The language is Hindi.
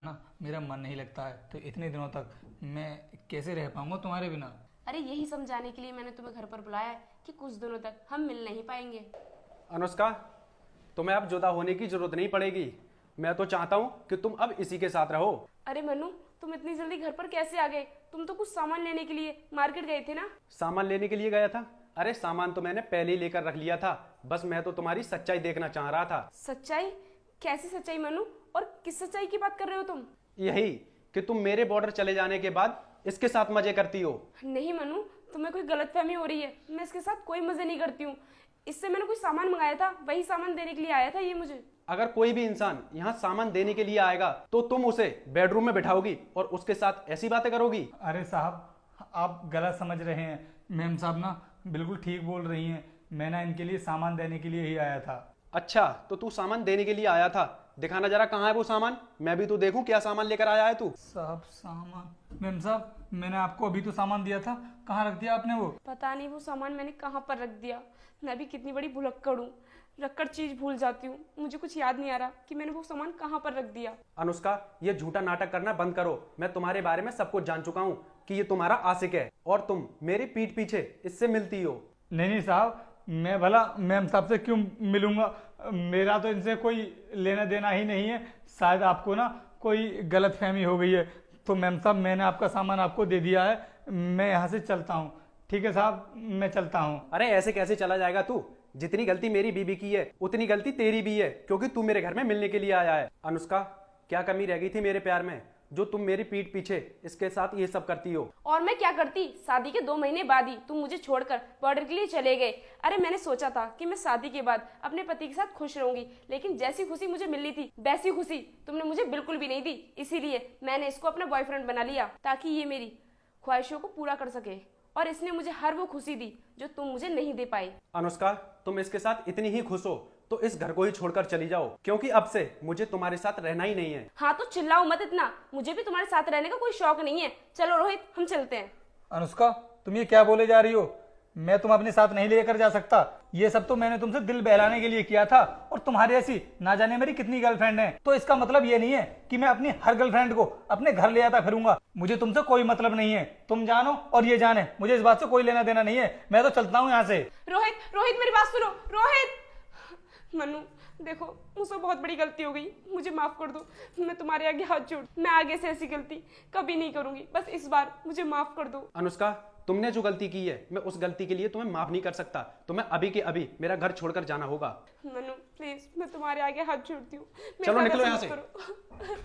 ना मेरा मन नहीं लगता है, तो इतने दिनों तक मैं कैसे रह पाऊंगा तुम्हारे बिना। अरे यही समझाने के लिए मैंने तुम्हें घर पर बुलाया है कि कुछ दिनों तक हम मिल नहीं पाएंगे। अनुष्का, तुम्हें अब जुदा होने की जरूरत नहीं पड़ेगी। मैं तो चाहता हूँ कि तुम अब इसी के साथ रहो। अरे मनु, तुम इतनी जल्दी घर पर कैसे आ गए? तुम तो कुछ सामान लेने के लिए मार्केट गए थे ना? सामान लेने के लिए गया था? अरे सामान तो मैंने पहले ही लेकर रख लिया था, बस मैं तो तुम्हारी सच्चाई देखना चाह रहा था। सच्चाई? कैसी सच्चाई मनु? और किस सच्चाई की बात कर रहे हो तुम? यही कि तुम मेरे बॉर्डर चले जाने के बाद इसके साथ मजे करती हो। नहीं मनु, तुम्हें कोई गलतफहमी हो रही है। मैं इसके साथ कोई मजे नहीं करती हूँ। इससे मैंने कुछ सामान मंगाया था, वही सामान देने के लिए आया था ये मुझे। अगर कोई भी इंसान यहाँ सामान देने के लिए आएगा तो तुम उसे बेडरूम में बिठाओगी और उसके साथ ऐसी बातें करोगी? अरे साहब, आप गलत समझ रहे हैं। मैम साहब ना बिल्कुल ठीक बोल रही हैं। मैं ना इनके लिए सामान देने के लिए ही आया था। अच्छा, तो तू सामान देने के लिए आया था? दिखाना जरा, कहाँ है वो सामान, मैं भी तो देखूं क्या सामान लेकर आया है तू। साहब सामान? मैम साहब, मैंने आपको अभी तो सामान दिया था, कहाँ रख दिया आपने वो? पता नहीं वो सामान मैंने कहाँ पर रख दिया। मैं भी कितनी बड़ी भुलक्कड़ हूँ, रखकर चीज भूल जाती हूँ। मुझे कुछ याद नहीं आ रहा कि मैंने वो सामान कहाँ पर रख दिया। अनुष्का, ये झूठा नाटक करना बंद करो। मैं तुम्हारे बारे में सब कुछ जान चुका हूँ कि ये तुम्हारा आशिक है और तुम मेरी पीठ पीछे इससे मिलती हो। नहीं नहीं साहब, मैं भला मैम साहब से क्यों मिलूंगा? मेरा तो इनसे कोई लेना देना ही नहीं है। शायद आपको ना कोई गलतफहमी हो गई है। तो मैम साहब, मैंने आपका सामान आपको दे दिया है, मैं यहाँ से चलता हूँ। ठीक है साहब, मैं चलता हूँ। अरे ऐसे कैसे चला जाएगा तू? जितनी गलती मेरी बीबी की है उतनी गलती तेरी भी है, क्योंकि तू मेरे घर में मिलने के लिए आया है। अनुष्का, क्या कमी रह गई थी मेरे प्यार में जो तुम मेरी पीठ पीछे इसके साथ ये सब करती हो? और मैं क्या करती? शादी के 2 महीने बाद ही तुम मुझे छोड़कर बॉर्डर के लिए चले गए। अरे मैंने सोचा था कि मैं शादी के बाद अपने पति के साथ खुश रहूंगी, लेकिन जैसी खुशी मुझे मिलनी थी वैसी खुशी तुमने मुझे बिल्कुल भी नहीं दी। इसीलिए मैंने इसको अपना बॉयफ्रेंड बना लिया ताकि ये मेरी ख्वाहिशों को पूरा कर सके, और इसने मुझे हर वो खुशी दी जो तुम मुझे नहीं दे पाई। अनुष्का, तुम इसके साथ इतनी ही खुश हो तो इस घर को ही छोड़कर चली जाओ, क्योंकि अब से मुझे तुम्हारे साथ रहना ही नहीं है। हाँ तो चिल्लाओ मत इतना, मुझे भी तुम्हारे साथ रहने का कोई शौक नहीं है। चलो रोहित, हम चलते हैं। अनुष्का, तुम ये क्या बोले जा रही हो? मैं तुम अपने साथ नहीं लेकर जा सकता। ये सब तो मैंने तुमसे दिल बहलाने के लिए किया था, और तुम्हारी ऐसी ना जाने मेरी कितनी गर्लफ्रेंड है। तो इसका मतलब ये नहीं है कि मैं अपनी हर गर्लफ्रेंड को अपने घर ले आता फिरूंगा। मुझे तुमसे कोई मतलब नहीं है, तुम जानो और ये जाने, मुझे इस बात से कोई लेना देना नहीं है। मैं तो चलता हूँ यहाँ से। रोहित, रोहित मेरी बात सुनो। रोहित! मनु देखो, मुझसे बहुत बड़ी गलती हो गई, मुझे माफ कर दो। मैं तुम्हारे आगे हाथ जोड़, मैं आगे से ऐसी गलती कभी नहीं करूंगी। बस इस बार मुझे माफ कर दो। अनुष्का, तुमने जो गलती की है मैं उस गलती के लिए तुम्हें माफ नहीं कर सकता। तुम्हें अभी के अभी मेरा घर छोड़कर जाना होगा। मनु प्लीज, मैं तुम्हारे आगे हाथ जोड़ती हूँ। चलो निकलो यहाँ से। करो।